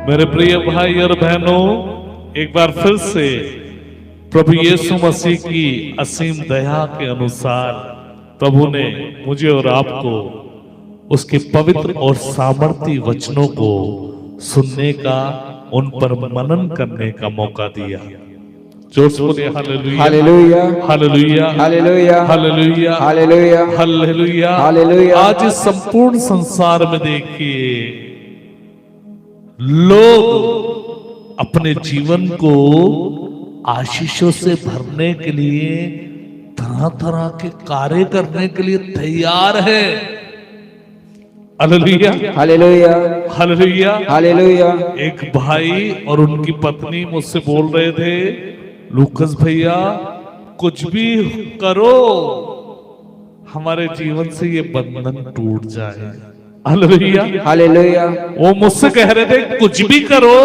मेरे प्रिय भाई और बहनों, एक बार फिर से प्रभु यीशु मसीह की असीम दया के अनुसार प्रभु ने मुझे और आपको उसके पवित्र और सामर्थी वचनों को सुनने का, उन पर मनन करने का मौका दिया। जोर से बोलिए हालेलुया, हालेलुया, हालेलुया, हालेलुया, हालेलुया, हालेलुया, हालेलुया, हालेलुया। आज इस संपूर्ण संसार में देखिए, लोग अपने जीवन को आशीषों से भरने के लिए तरह तरह के कार्य करने के लिए तैयार है। हालेलुया, हालेलुया, हालेलुया, हालेलुया। एक भाई और उनकी पत्नी मुझसे बोल रहे थे, लूकस भैया कुछ भी करो, हमारे जीवन से ये बंधन टूट जाए। हालेलुया, हालेलुया, वो मुझसे कह रहे थे कुछ भी करो,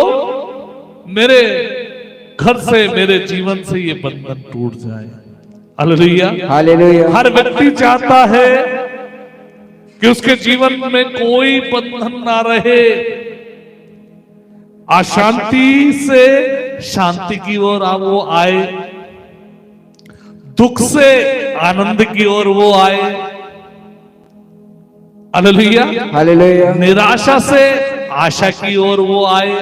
मेरे घर से, मेरे जीवन से ये बंधन टूट जाए। हालेलुया, हालेलुया, हर व्यक्ति चाहता है कि उसके जीवन में कोई बंधन ना रहे, अशांति से शांति की ओर वो आए, दुख से आनंद की ओर वो आए। हालेलुया, हालेलुया, निराशा से आशा की ओर वो आए।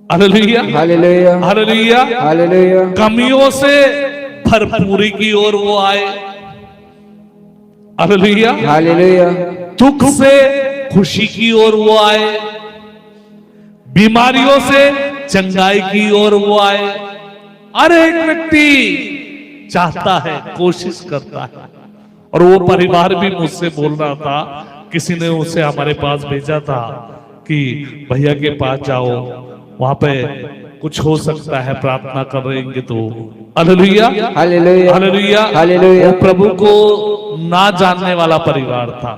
हालेलुया, हालेलुया, हालेलुया, हालेलुया, कमियों से भरपूरी की ओर वो आए। हालेलुया, हालेलुया, दुख से खुशी की ओर वो आए, बीमारियों से चंगाई की ओर वो आए। हर एक व्यक्ति चाहता है, कोशिश करता है। और वो परिवार भी मुझसे बोल रहा था, किसी ने उसे हमारे पास भेजा था कि भैया के पास जाओ, वहां पे कुछ हो सकता है, प्रार्थना कर रहेंगे तो। हालेलुया, हालेलुया, हालेलुया, हालेलुया। वो प्रभु को ना जानने वाला परिवार था।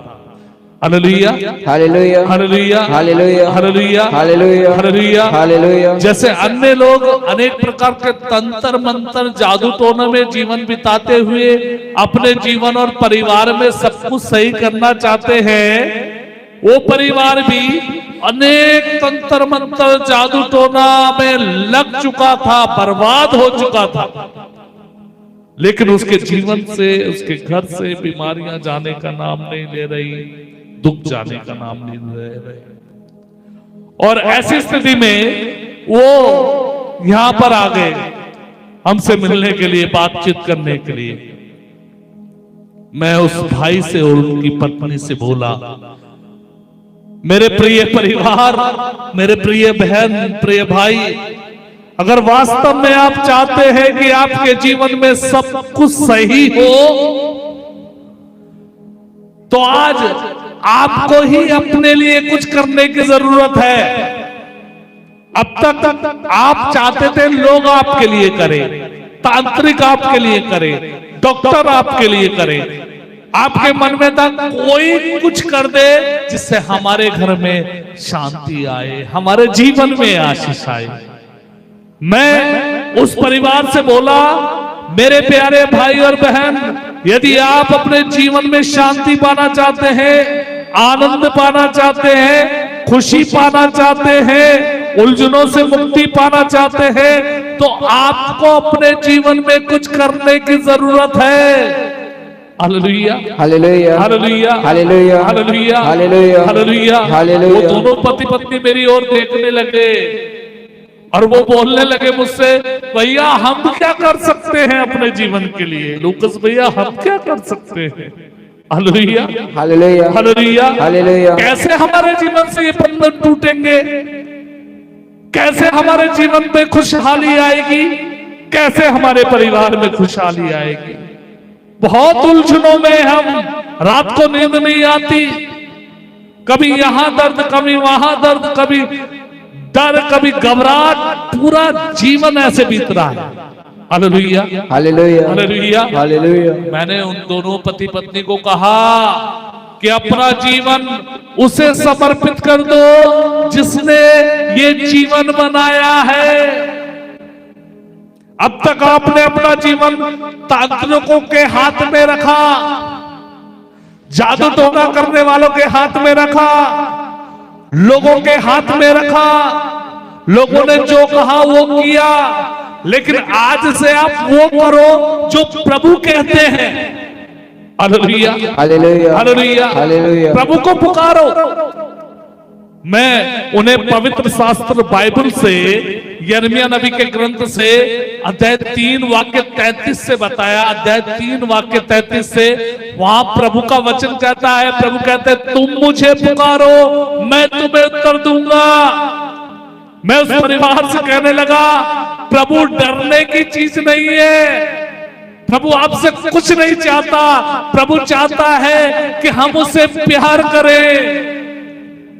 हालेलुया, हालेलुया, हालेलुया, हालेलुया, हालेलुया, हालेलुया, हालेलुया। हालेलुया। जैसे अन्य लोग अनेक प्रकार के तंत्र मंत्र जादू टोने में जीवन बिताते हुए अपने जीवन और परिवार में सब कुछ सही करना चाहते हैं, वो परिवार भी अनेक तंत्र मंत्र जादू टोना में लग चुका था, बर्बाद हो चुका था, लेकिन उसके जीवन से, उसके घर से बीमारियां जाने का नाम नहीं ले रही, दुख जाने का नाम नहीं ले रहे। और ऐसी स्थिति में वो यहां पर आ गए हमसे मिलने के लिए, बातचीत करने के लिए। मैं उस भाई से और उनकी पत्नी से बोला, मेरे प्रिय परिवार, मेरे प्रिय बहन, प्रिय भाई, अगर वास्तव में आप चाहते हैं कि आपके जीवन में सब कुछ सही हो, तो आज आपको ही अपने लिए कुछ करने की जरूरत है। अब तक आप चाहते थे लोग आपके लिए करें, तांत्रिक आपके लिए करें, डॉक्टर आपके लिए करें, आपके मन में था कोई कुछ कर दे जिससे हमारे घर में शांति आए, हमारे जीवन में आशीष आए। मैं उस परिवार से बोला, मेरे प्यारे भाई और बहन, यदि आप अपने जीवन में शांति पाना चाहते हैं, आनंद पाना चाहते हैं, खुशी पाना चाहते हैं, उलझनों से मुक्ति पाना चाहते हैं, तो आपको अपने जीवन में कुछ करने की जरूरत है। हालेलुया, हालेलुया, हालेलुया, हालेलुया, हालेलुया, हालेलुया, हालेलुया, हालेलुया। वो दोनों पति पत्नी मेरी ओर देखने लगे और वो बोलने लगे मुझसे, भैया हम क्या कर सकते हैं अपने जीवन के लिए? लूकस भैया हम क्या कर सकते हैं? हालेलुया, हालेलुया, हालेलुया, हालेलुया। कैसे हमारे जीवन से ये बंधन टूटेंगे? कैसे हमारे जीवन में खुशहाली आएगी? कैसे हमारे परिवार में खुशहाली आएगी? बहुत उलझनों में हम, रात को नींद नहीं आती, कभी यहां दर्द, कभी वहां दर्द, कभी डर, कभी घबराहट, पूरा जीवन ऐसे बीत रहा है। हालेलुया, हालेलुया, हालेलुया, हालेलुया। मैंने उन दोनों पति पत्नी को कहा कि अपना जीवन उसे समर्पित कर दो जिसने ये जीवन बनाया है। अब तक आपने अपना जीवन तांत्रिकों के हाथ में रखा, जादू टोना करने वालों के हाथ में रखा, लोगों के हाथ में रखा, लोगों ने जो कहा वो किया, लेकिन आज से आप वो करो जो प्रभु कहते हैं। हालेलुया, हालेलुया, हालेलुया, हालेलुया। प्रभु को पुकारो। मैं उन्हें पवित्र शास्त्र बाइबल से, यिर्मयाह नबी के ग्रंथ से अध्याय 3 वाक्य 33 से बताया। अध्याय 3 वाक्य 33 से वहां प्रभु का वचन कहता है, प्रभु कहते हैं तुम मुझे पुकारो, मैं तुम्हें उत्तर दूंगा। मैं उस परिवार से कहने लगा, प्रभु डरने की चीज नहीं है, प्रभु आपसे कुछ नहीं चाहता। प्रभु चाहता है कि हम उसे प्यार करें।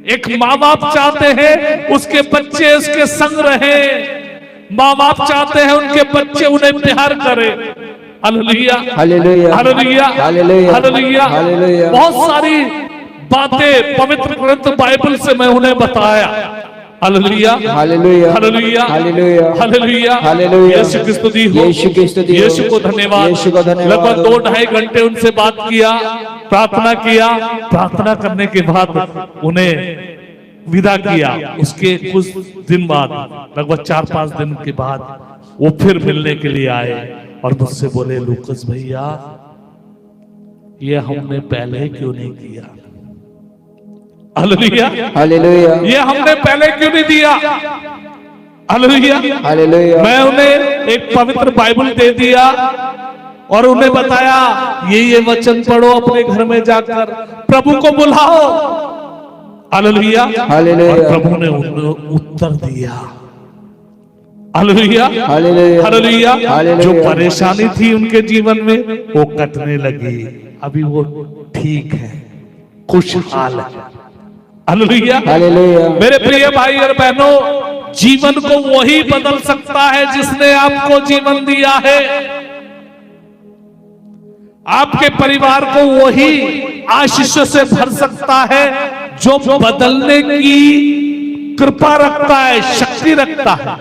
एक माँ बाप चाहते हैं उसके बच्चे उसके संग रहे, माँ बाप चाहते हैं उनके बच्चे उन्हें प्यार करें। हालेलुया, हालेलुया, हालेलुया, हालेलुया, हालेलुया। हालेलुया। बहुत सारी बातें पवित्र ग्रंथ बाइबल से मैं उन्हें बताया। हालेलुया, हालेलुया, हालेलुया, हालेलुया, हालेलुया, हालेलुया। यीशु की स्तुति हो, यीशु की स्तुति हो, यीशु को धन्यवाद। यीशु को धन्यवाद। लगभग 2-2.5 घंटे उनसे बात किया, प्रार्थना किया। प्रार्थना करने के बाद उन्हें विदा किया। उसके कुछ दिन बाद, लगभग 4-5 दिन के बाद वो फिर मिलने के लिए आए और मुझसे बोले, लूकस भैया ये हमने पहले क्यों नहीं किया? हालेलुया, हालेलुया, ये हमने पहले क्यों नहीं दिया? Hallelujah, hallelujah. मैं उन्हें एक पवित्र बाइबल दे दिया और उन्हें बताया ये वचन पढ़ो अपने घर में जाकर, प्रभु को बुलाओ। Hallelujah, hallelujah. और प्रभु ने उन्हें उत्तर दिया। हालेलुया, हालेलुया, हालेलुया। हालेलुया। जो परेशानी थी उनके जीवन में वो कटने लगी। अभी वो ठीक है, खुशहाल है। Hallelujah, hallelujah. मेरे प्रिय भाई और बहनों, जीवन को वही बदल सकता है जिसने आपको जीवन दिया है। आपके परिवार को वही आशीष से भर सकता है जो बदलने की कृपा रखता है, शक्ति रखता है।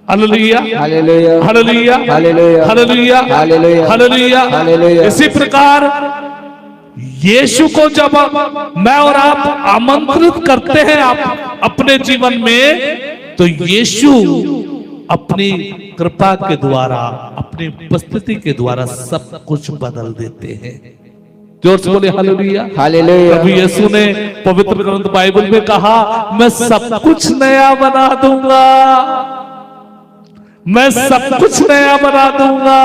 हालेलुया, हालेलुया, हालेलुया, हालेलुया, हालेलुया, हालेलुया, हालेलुया, हालेलुया। इसी प्रकार यीशु को जब मैं और आप आमंत्रित करते हैं आप अपने जीवन में, तो यीशु अपनी कृपा के द्वारा, अपनी उपस्थिति के द्वारा सब कुछ बदल देते हैं। जोर से बोले हालेलुया, हालेलुया। प्रभु यीशु ने पवित्र ग्रंथ बाइबल में कहा, मैं सब कुछ नया बना दूंगा, मैं सब कुछ नया बना दूंगा।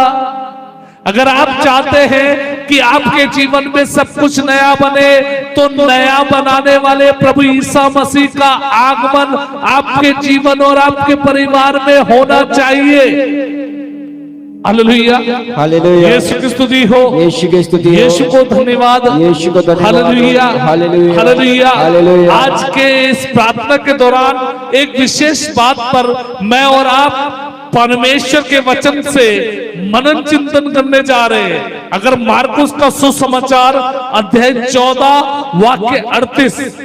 अगर आप चाहते हैं कि आपके जीवन में सब कुछ नया बने, तो नया बनाने वाले प्रभु ईसा मसीह का आगमन आपके जीवन और आपके परिवार में होना चाहिए। हालेलुया, हालेलुया। यीशु की स्तुति हो, यीशु की स्तुति हो, यीशु को धन्यवाद, यीशु को धन्यवाद। हालेलुया, हालेलुया, हालेलुया। हालेलुया। आज के इस प्रार्थना के दौरान एक विशेष बात पर मैं और आप परमेश्वर के वचन से मनन चिंतन करने जा रहे हैं। अगर मार्कुस का सुसमाचार अध्याय 14 वाक्य 38,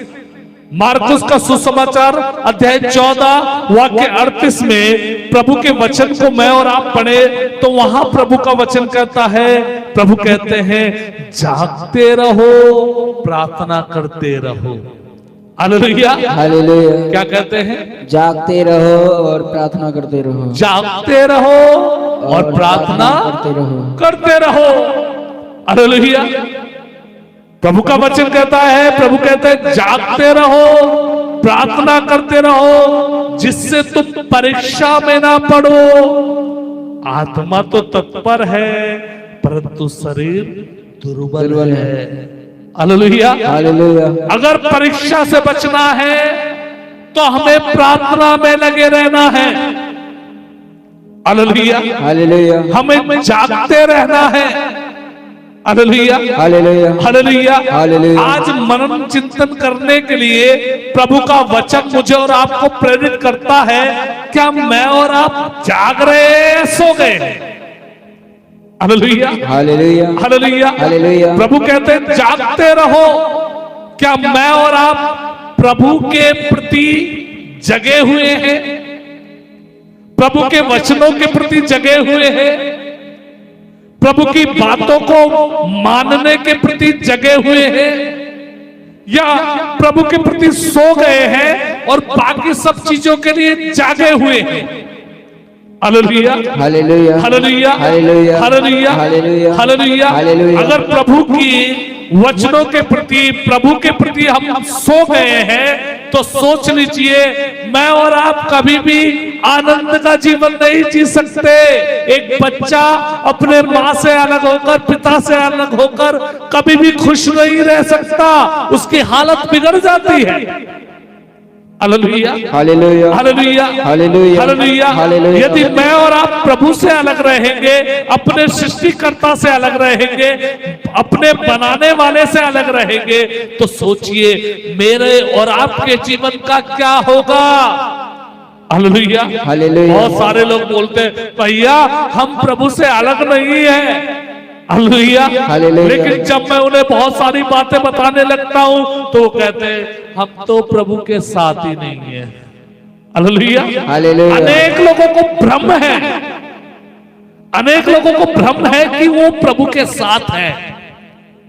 मार्कुस का सुसमाचार अध्याय 14 वाक्य 38 में प्रभु के वचन को मैं और आप पढ़े, तो वहां प्रभु का वचन कहता है, प्रभु कहते हैं जागते रहो, प्रार्थना करते रहो। Hallelujah, hallelujah. क्या कहते हैं? जागते रहो और प्रार्थना करते रहो, जागते रहो और प्रार्थना करते रहो, करते रहो। हालेलुया, प्रभु का वचन कहता है, प्रभु कहते हैं जागते रहो, प्रार्थना करते रहो, जिससे तुम परीक्षा में ना पड़ो। आत्मा तो तत्पर है परंतु शरीर दुर्बल है। Hallelujah, hallelujah. अगर परीक्षा से बचना है तो हमें प्रार्थना में लगे रहना है। हालेलुया, हालेलुया, हमें जागते रहना है। हालेलुया, हालेलुया, हालेलुया। हालेलुया। आज मनन चिंतन करने के लिए प्रभु का वचन मुझे और आपको प्रेरित करता है। क्या मैं और आप जाग रहे हैं, सो गए? हालेलुया, हालेलुया, हालेलुया, हालेलुया। प्रभु कहते हैं जागते रहो। क्या मैं और आप प्रभु के प्रति जगे हुए हैं? प्रभु के वचनों के प्रति जगे हुए हैं? प्रभु की बातों को मानने के प्रति जगे हुए हैं? या प्रभु के प्रति सो गए हैं और बाकी सब चीजों के लिए जागे हुए हैं। हालेलुया, हालेलुया, हालेलुया, हालेलुया, हालेलुया, हालेलुया, हालेलुया। हालेलुया। अगर प्रभु की वचनों के प्रति, प्रभु के प्रति हम सो गए हैं तो सोच लीजिए, मैं और आप कभी भी आनंद का जीवन नहीं जी सकते। एक बच्चा अपने माँ से अलग होकर, पिता से अलग होकर कभी भी खुश नहीं रह सकता, उसकी हालत बिगड़ जाती है। हालेलुया, हालेलुया, हालेलुया, हालेलुया, हालेलुया। हालेलुया। यदि मैं और आप प्रभु से अलग रहेंगे, अपने सृष्टिकर्ता से अलग रहेंगे, अपने बनाने वाले से अलग रहेंगे, तो सोचिए मेरे और आपके जीवन का क्या होगा। Hallelujah, hallelujah. बहुत सारे लोग बोलते हैं भैया हम प्रभु से अलग नहीं है। Hallelujah, hallelujah. लेकिन जब मैं उन्हें बहुत सारी बातें बताने लगता हूं तो वो कहते हैं हम तो प्रभु के साथ ही नहीं है। Hallelujah, hallelujah. अनेक लोगों को भ्रम है, अनेक लोगों को भ्रम है कि वो प्रभु के साथ है।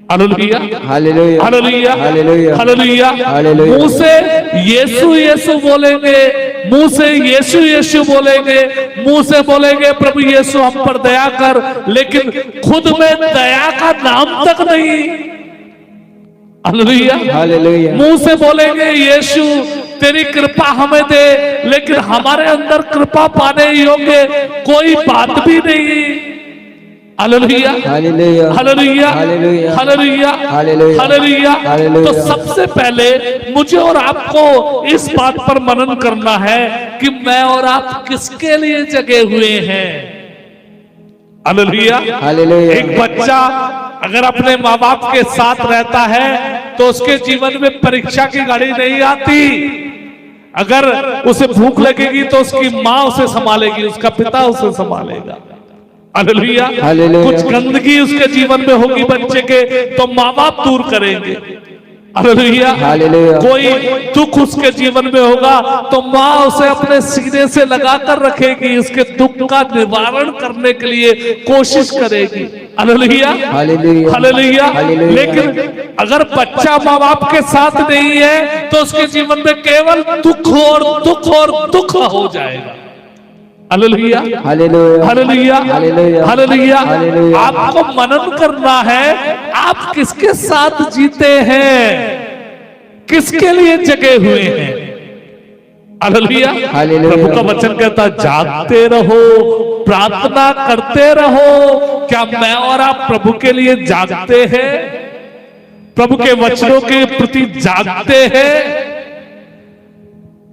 हालेलुया, हालेलुया, हालेलुया, हालेलुया, हालेलुया। हालेलुया। मुंह से यीशु यीशु बोलेंगे, मुंह से यीशु यीशु बोलेंगे, मुंह से बोलेंगे प्रभु यीशु हम पर दया कर, लेकिन खुद में दया का नाम तक नहीं। Hallelujah, hallelujah. मुंह से बोलेंगे यीशु तेरी कृपा हमें दे, लेकिन हमारे अंदर कृपा पाने योग्य कोई बात भी नहीं। हालेलुया, हालेलुया, हालेलुया, हालेलुया, हालेलुया, हालेलुया, हालेलुया। हालेलुया। तो सबसे पहले मुझे और आपको इस बात पर मनन करना है कि मैं और आप किसके लिए जगे हुए हैं। हालेलुया, हालेलुया। एक बच्चा अगर अपने माँ बाप के साथ रहता है तो उसके जीवन में परीक्षा की घड़ी नहीं आती। अगर उसे भूख लगेगी तो उसकी माँ उसे संभालेगी, उसका पिता उसे संभालेगा। Hallelujah, hallelujah. कुछ गंदगी उसके जीवन में होगी बच्चे के तो माँ बाप दूर करेंगे। Hallelujah, hallelujah. कोई दुख उसके जीवन में होगा तो माँ उसे अपने सीने से लगाकर रखेगी, उसके दुख का निवारण करने के लिए कोशिश करेगी। हालेलुया, हालेलुया, हालेलुया। हालेलुया। लेकिन अगर बच्चा माँ बाप के साथ नहीं है तो उसके जीवन में केवल दुख और दुख और दुख हो जाएगा। हालेलुया, हालेलुया, हालेलुया, हालेलुया, हालेलुया। हालेलुया। आपको मनन करना है आप किसके साथ जीते हैं, किसके लिए जगे हुए हैं। हालेलुया, हालेलुया। प्रभु का वचन कहता है जागते रहो, प्रार्थना करते रहो। क्या मैं और आप प्रभु के लिए जागते हैं, प्रभु के वचनों के प्रति जागते हैं,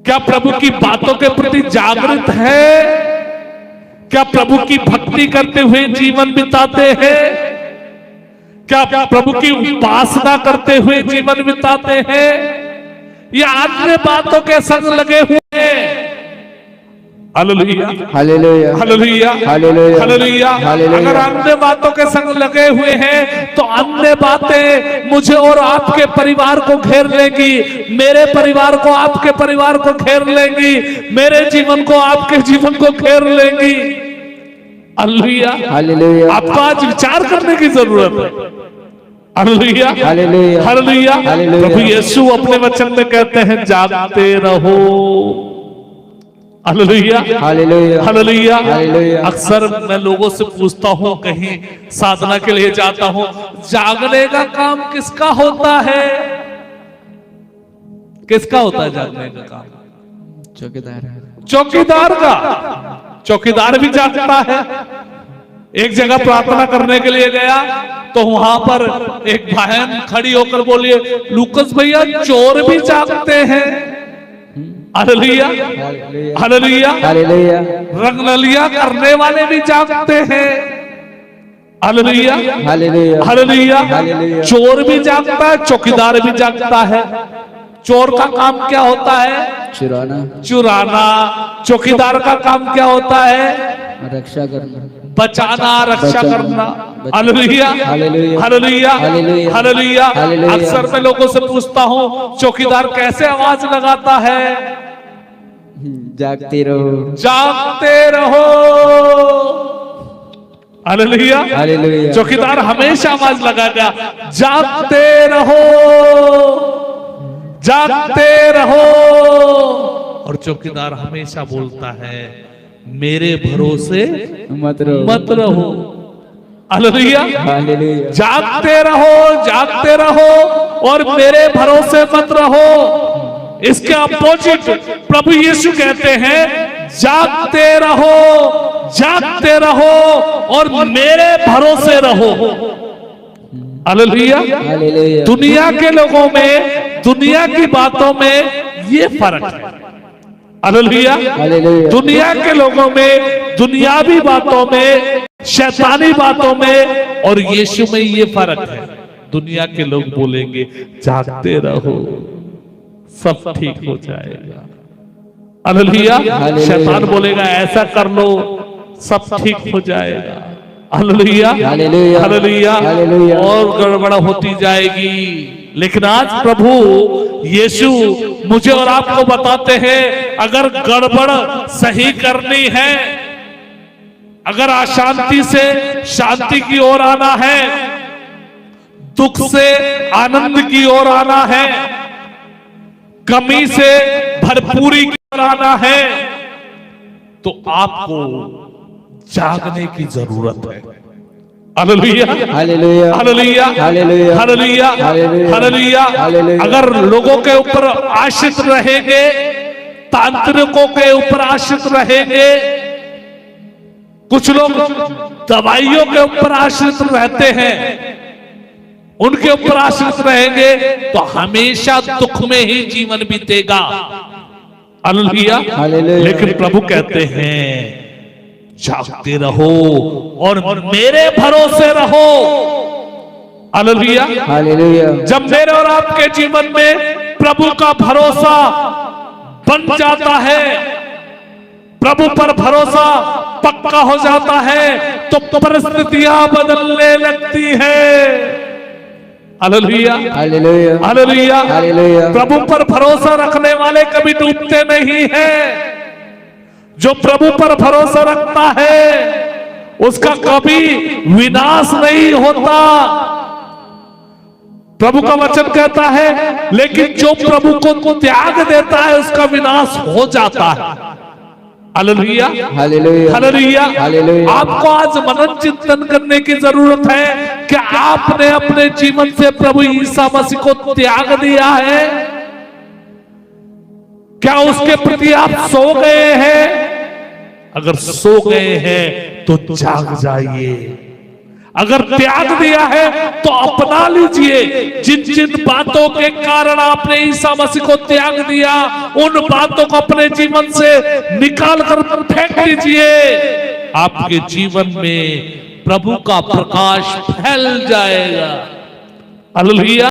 क्या प्रभु की बातों के प्रति जागृत है, क्या प्रभु की भक्ति करते हुए जीवन बिताते हैं, क्या प्रभु की उपासना करते हुए जीवन बिताते हैं, या अन्य बातों के संग लगे हुए हैं। हालेलुया, हालेलुया, हालेलुया, हालेलुया, हालेलुया। हालेलुया। अगर अन्य बातों के संग लगे हुए हैं तो अन्य बातें मुझे और आपके परिवार को घेर लेंगी, मेरे परिवार को आपके परिवार को घेर लेंगी, मेरे जीवन को आपके जीवन को घेर लेंगी। हालेलुया, हालेलुया, आपको आज विचार करने की जरूरत है। हालेलुया, हालेलुया, हालेलुया। हालेलुया। प्रभु यीशु अपने वचन में कहते हैं जागते रहो। हालेलुया, हालेलुया, हालेलुया। हालेलुया। अक्सर मैं लोगों से पूछता हूँ, कहीं साधना के लिए जाता हूँ, जागने का काम किसका होता है, किसका होता है जागने का काम? चौकीदार, चौकीदार का। चौकीदार भी जागता है। एक जगह प्रार्थना करने के लिए गया तो वहां पर एक बहन खड़ी होकर बोली, लूकस भैया चोर भी जागते हैं। हालेलुया, हालेलुया, हालेलुया, रंगनलिया करने वाले भी जागते हैं। हालेलुया, हालेलुया, हालेलुया। हालेलुया। चोर भी जागता है, चौकीदार भी जागता है। चोर का काम क्या होता है? चुराना, चुराना। चौकीदार का काम क्या होता है? रक्षा करना, बचाना, रक्षा बचाना, करना। बचाना। हालेलुया, हालेलुया, हालेलुया, हालेलुया, हालेलुया। हालेलुया। अक्सर मैं लोगों से पूछता हूँ चौकीदार कैसे आवाज लगाता है? जागते रहो, जागते रहो। Hallelujah, hallelujah. चौकीदार हमेशा आवाज लगाएगा जागते रहो। जागते रहो। और चौकीदार हमेशा बोलता है मेरे भरोसे मत रहो। मत रहो। हालेलुया। हालेलुया। जागते रहो और मेरे भरोसे मत रहो। इसके अपोजिट प्रभु यीशु कहते हैं जागते रहो और मेरे भरोसे रहो। हालेलुया। हालेलुया। दुनिया के लोगों में, दुनिया की बातों में ये फर्क है। हालेलुया। हालेलुया। दुनिया के लोगों में, दुनियावी बातों में, शैतानी बातों में और यीशु में ये फर्क है। दुनिया के लोग बोलेंगे जागते रहो, सब ठीक हो जाएगा। हालेलुया। हालेलुया। शैतान बोलेगा ऐसा कर लो, सब ठीक हो जाएगा। हालेलुया। हालेलुया। हालेलुया। हालेलुया। और गड़बड़ होती जाएगी। लेकिन आज प्रभु यीशु मुझे और आपको बताते हैं अगर गड़बड़ सही करनी है, अगर अशांति से शांति की ओर आना है, दुख से आनंद की ओर आना है, कमी से भरपूरी की ओर आना है, तो आपको जागने की जरूरत है। हालेलुया। हालेलुया। हालेलुया। हालेलुया। हालेलुया। हालेलुया। हालेलुया। हालेलुया। अगर लोगों के ऊपर आश्रित रहेंगे, तांत्रिकों के ऊपर आश्रित रहेंगे, कुछ लोग दवाइयों के ऊपर आश्रित रहते हैं, उनके ऊपर आश्रित रहेंगे तो हमेशा दुख में ही जीवन बीतेगा। हालेलुया। हालेलुया। लेकिन प्रभु कहते हैं जागते रहो और मेरे भरोसे रहो। हालेलुया। हालेलुया। जब मेरे और आपके जीवन में प्रभु का भरोसा बन जाता है, प्रभु पर भरोसा पक्का हो जाता है, तो परिस्थितियां बदलने लगती है। हालेलुया। हालेलुया। हालेलुया। हालेलुया। प्रभु पर भरोसा रखने वाले कभी डूबते नहीं हैं। जो प्रभु पर भरोसा रखता है उसका कभी विनाश नहीं होता। प्रभु का वचन कहता है लेकिन जो प्रभु को त्याग देता है उसका विनाश हो जाता है। हालेलुया। हालेलुया। हालेलुया। हालेलुया। आपको आज मनन चिंतन करने की जरूरत है कि आपने अपने जीवन से प्रभु ईसा मसीह को त्याग दिया है। क्या उसके प्रति आप सो गए हैं? अगर सो गए हैं तो जाग जाइए। अगर त्याग दिया है तो अपना लीजिए। जिन जिन बातों के कारण आपने ईसा मसीह को त्याग दिया, उन बातों को अपने जीवन से निकाल कर फेंक दीजिए। आपके जीवन में प्रभु का प्रकाश फैल जाएगा। हालेलुया।